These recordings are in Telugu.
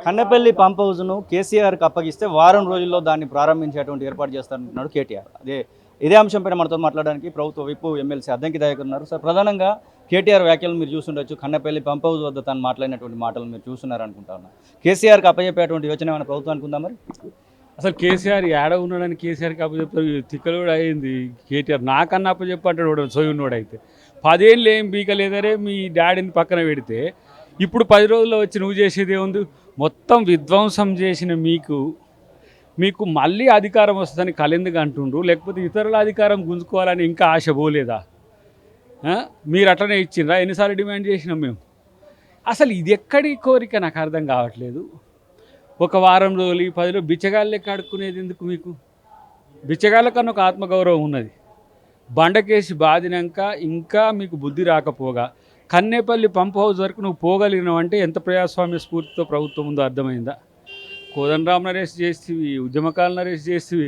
కన్నెపల్లి పంప్ హౌస్ను కేసీఆర్కి అప్పగిస్తే వారం రోజుల్లో దాన్ని ప్రారంభించేటువంటి ఏర్పాటు చేస్తారంటున్నాడు కేటీఆర్. ఇదే అంశంపైన మనతో మాట్లాడడానికి ప్రభుత్వ విప్ ఎమ్మెల్సీ అద్దంకి దయాకర్ ఉన్నారు. సార్, ప్రధానంగా కేటీఆర్ వ్యాఖ్యలు మీరు చూస్తుండొచ్చు. కన్నెపల్లి పంప్ హౌస్ వద్ద తను మాట్లాడినటువంటి మాటలు మీరు చూస్తున్నారు అనుకుంటా ఉన్నా. కేసీఆర్కి అప్పచెప్పేటువంటి యోచన ఏమైనా ప్రభుత్వానికి ఉందా మరి? అసలు కేసీఆర్ ఏడ ఉన్నాడని కేసీఆర్కి అప్పచెప్తారు. తిక్కలు కూడా అయింది కేటీఆర్. నాకన్నా అప్పచెప్పంటాడు వాడు సోయున్నోడు. అయితే 10 ఏళ్ళు ఏం బీకలేదరే మీ డాడీని పక్కన పెడితే ఇప్పుడు 10 రోజుల్లో వచ్చి నువ్వు చేసేది ఏముంది? మొత్తం విధ్వంసం చేసిన మీకు మళ్ళీ అధికారం వస్తుందని కలెందుకు అంటుండ్రు, లేకపోతే ఇతరుల అధికారం గుంజుకోవాలని ఇంకా ఆశ పోలేదా? మీరు అట్లనే ఇచ్చిండ్రా? ఎన్నిసార్లు డిమాండ్ చేసినాం మేము? అసలు ఇది ఎక్కడి కోరిక నాకు అర్థం కావట్లేదు. ఒక వారం రోజులు 10 రోజులు బిచ్చగాళ్ళ లెక్క అడుక్కునేది ఎందుకు? మీకు బిచ్చగాళ్ళ కన్నా ఒక ఆత్మగౌరవం ఉన్నది. బండకేసి బాదినాక ఇంకా మీకు బుద్ధి రాకపోగా కన్నేపల్లి పంప్ హౌస్ వరకు నువ్వు పోగలిగినావు అంటే ఎంత ప్రజాస్వామ్య స్ఫూర్తితో ప్రభుత్వం ఉందో అర్థమైందా? కోదండరామ్ని అరెస్ట్ చేస్తేవి, ఉద్యమకాలను అరెస్ట్ చేస్తేవి,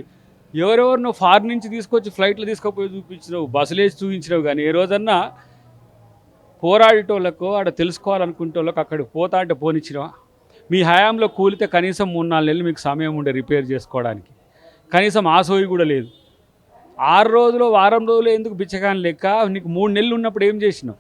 ఎవరెవరు నువ్వు ఫారిన్ నుంచి తీసుకొచ్చి ఫ్లైట్లు తీసుకుపోయి చూపించినావు, బస్సులు వేసి చూపించినావు. కానీ ఏ రోజన్నా పోరాడేటోళ్ళకు ఆడ తెలుసుకోవాలనుకుంటే వాళ్ళకి అక్కడికి పోతా అంటే పోనిచ్చినావా? మీ హయాంలో కూలితే కనీసం 3-4 నెలలు మీకు సమయం ఉండే రిపేర్ చేసుకోవడానికి. కనీసం ఆ సోయి కూడా లేదు. 6 రోజులు వారం రోజులు ఎందుకు బిచ్చగాని లెక్క? నీకు 3 నెలలు ఉన్నప్పుడు ఏం చేసినావు?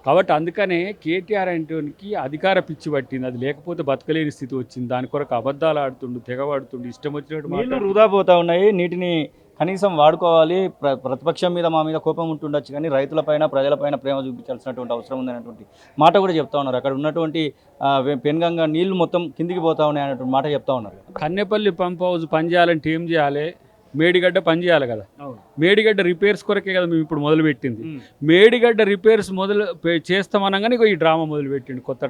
కాబట్టి అందుకనే కేటీఆర్ అంటోనికి అధికార పిచ్చి పట్టింది. అది లేకపోతే బతకలేని స్థితి వచ్చింది. దాని కొరకు అబద్ధాలు ఆడుతుండు, తెగవాడుతుండు, ఇష్టం వచ్చినట్టు నీళ్లు వృధా పోతా ఉన్నాయి. నీటిని కనీసం వాడుకోవాలి. ప్రతిపక్షం మీద మా మీద కోపం ఉంటుండొచ్చు, కానీ రైతులపైన ప్రజలపైన ప్రేమ చూపించాల్సినటువంటి అవసరం ఉందనేటువంటి మాట కూడా చెప్తా ఉన్నారు. అక్కడ ఉన్నటువంటి పెనుగంగా నీళ్లు మొత్తం కిందికి పోతా ఉన్నాయి అనేటువంటి మాట చెప్తా ఉన్నారు. కన్నెపల్లి పంప్ హౌస్ పనిచేయాలంటే ఏం చేయాలి? మేడిగడ్డ పనిచేయాలి కదా. మేడిగడ్డ రిపేర్స్ కొరకే కదా మేము ఇప్పుడు మొదలుపెట్టింది. మేడిగడ్డ రిపేర్స్ చేస్తామనగానే ఈ డ్రామా మొదలుపెట్టిండు, కొత్త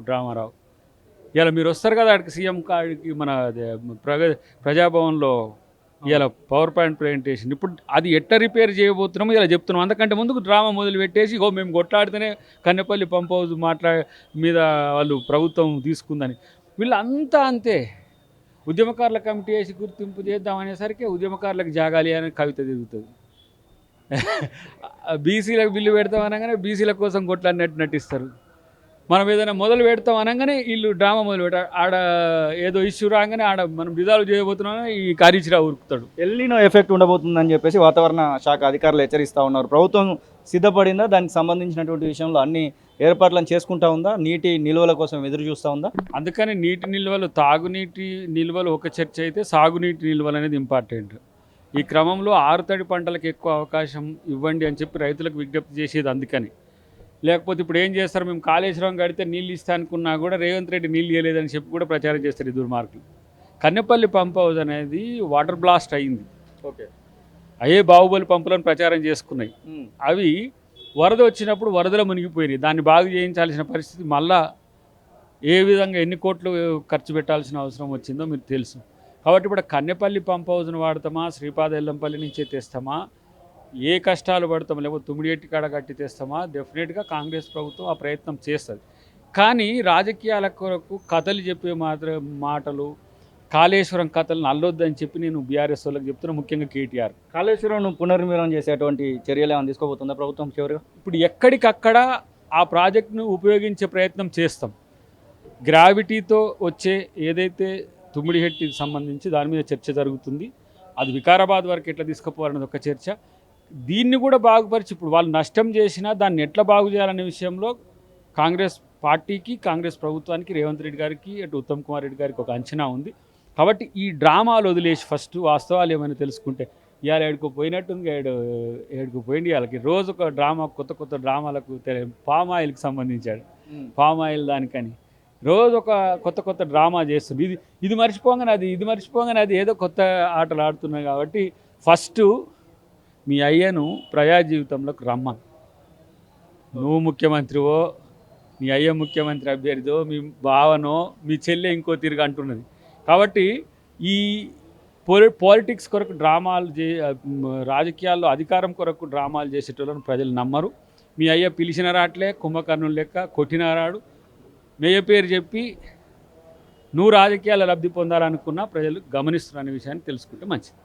డ్రామారావు. ఇలా మీరు వస్తారు కదా అక్కడికి సీఎం కాడికి, మన ప్రజాభవన్లో ఇలా పవర్ పాయింట్ ప్రజెంటేషన్. ఇప్పుడు అది ఎట్ట రిపేర్ చేయబోతున్నామో ఇలా చెప్తున్నాం. అందుకంటే ముందుకు డ్రామా మొదలుపెట్టేసి మేము కొట్లాడితేనే కన్నెపల్లి పంప్ హౌస్ మీద వాళ్ళు ప్రభుత్వం తీసుకుందని. వీళ్ళంతా అంతే. ఉద్యమకారుల కమిటీ వేసి గుర్తింపు చేద్దామనేసరికి ఉద్యమకారులకు జాగాలి అని కవిత తిరుగుతుంది. బీసీలకు బిల్లు పెడతాం అనగానే బీసీల కోసం కొట్లాడినట్టు నటిస్తారు. మనం ఏదైనా మొదలు పెడతాం అనగానే వీళ్ళు డ్రామా మొదలు పెట్టారు. ఆడ ఏదో ఇష్యూ రాగానే ఆడ మనం రిజాల్వ్ చేయబోతున్నామని ఈ కారీచిరా ఉరుకుతాడు. ఎల్నినో ఎఫెక్ట్ ఉండబోతుందని చెప్పేసి వాతావరణ శాఖ అధికారులు హెచ్చరిస్తూ ఉన్నారు. ప్రభుత్వం సిద్ధపడిందా? దానికి సంబంధించినటువంటి విషయంలో అన్ని ఏర్పాట్లను చేసుకుంటా ఉందా? నీటి నిల్వల కోసం ఎదురు చూస్తూ ఉందా? అందుకని నీటి నిల్వలు, తాగునీటి నిల్వలు ఒక చర్చ అయితే సాగునీటి నిల్వలు అనేది ఇంపార్టెంట్. ఈ క్రమంలో ఆరుతడి పంటలకు ఎక్కువ అవకాశం ఇవ్వండి అని చెప్పి రైతులకు విజ్ఞప్తి చేసేది అందుకని. లేకపోతే ఇప్పుడు ఏం చేస్తారు? మేము కాళేశ్వరం కడితే నీళ్ళు ఇస్తా అనుకున్నా కూడా రేవంత్ రెడ్డి నీళ్ళు ఇవ్వలేదని చెప్పి కూడా ప్రచారం చేస్తారు ఈ దుర్మార్గులు. కన్నెపల్లి పంప్ హౌస్ అనేది వాటర్ బ్లాస్ట్ అయింది. ఓకే, అయ్యే బాహుబలి పంపులను ప్రచారం చేసుకున్నాయి. అవి వరద వచ్చినప్పుడు వరదలో మునిగిపోయినాయి. దాన్ని బాగు చేయించాల్సిన పరిస్థితి మళ్ళా ఏ విధంగా ఎన్ని కోట్లు ఖర్చు పెట్టాల్సిన అవసరం వచ్చిందో మీకు తెలుసు. కాబట్టి ఇప్పుడు కన్నెపల్లి పంప్ హౌస్ను వాడతామా, శ్రీపాద ఎల్లంపల్లి నుంచే తెస్తామా, ఏ కష్టాలు పడతామో, లేకపోతే తుమ్మిడిఎట్టి కాడ కట్టి తెస్తామా, డెఫినెట్గా కాంగ్రెస్ ప్రభుత్వం ఆ ప్రయత్నం చేస్తుంది. కానీ రాజకీయాల కొరకు కథలు చెప్పే మాటలు, కాళేశ్వరం కథలను అల్లొద్దని చెప్పి నేను బీఆర్ఎస్ వాళ్ళకి చెప్తున్నా, ముఖ్యంగా కేటీఆర్. కాళేశ్వరం పునర్నిర్మాణం చేసేటువంటి చర్యలు ఏమైనా తీసుకోబోతుందా ప్రభుత్వం చివరిగా? ఇప్పుడు ఎక్కడికక్కడ ఆ ప్రాజెక్టును ఉపయోగించే ప్రయత్నం చేస్తాం. గ్రావిటీతో వచ్చే ఏదైతే తుమ్మిడిహెట్టికి సంబంధించి దాని మీద చర్చ జరుగుతుంది. అది వికారాబాద్ వరకు ఎట్లా తీసుకుపోవాలన్నది ఒక చర్చ. దీన్ని కూడా బాగుపరిచి ఇప్పుడు వాళ్ళు నష్టం చేసినా దాన్ని ఎట్లా బాగు చేయాలనే విషయంలో కాంగ్రెస్ పార్టీకి, కాంగ్రెస్ ప్రభుత్వానికి, రేవంత్ రెడ్డి గారికి, అటు ఉత్తమ్ కుమార్ రెడ్డి గారికి ఒక అంచనా ఉంది. కాబట్టి ఈ డ్రామాలు వదిలేసి ఫస్ట్ వాస్తవాలు ఏమైనా తెలుసుకుంటే, ఇవాళ ఏడుకుపోయినట్టుంది, ఏడుకుపోయింది. వాళ్ళకి రోజు ఒక డ్రామా, కొత్త డ్రామాలకు పామ్ ఆయిల్కి సంబంధించాడు. పామ్ ఆయిల్ దానికని రోజు ఒక కొత్త డ్రామా చేస్తుంది. ఇది మర్చిపోగానే ఇది మర్చిపోగానే అది ఏదో కొత్త ఆటలు ఆడుతున్నాయి. కాబట్టి ఫస్ట్ మీ అయ్యను ప్రజా జీవితంలోకి రమ్మను. నువ్వు ముఖ్యమంత్రివో, నీ అయ్య ముఖ్యమంత్రి అభ్యర్థితో, మీ బావనో, మీ చెల్లె ఇంకో తిరిగి అంటున్నది. కాబట్టి ఈ పాలిటిక్స్ కొరకు డ్రామాలు రాజకీయాల్లో అధికారం కొరకు డ్రామాలు చేసేటోళ్ళని ప్రజలు నమ్మరు. మీ అయ్య పిలిచిన రాట్లే, కుంభకర్ణులు లెక్క కొట్టిన రాడు. మేయ పేరు చెప్పి నువ్వు రాజకీయాల లబ్ధి పొందాలనుకున్నా ప్రజలు గమనిస్తున్న విషయాన్ని తెలుసుకుంటే మంచిది.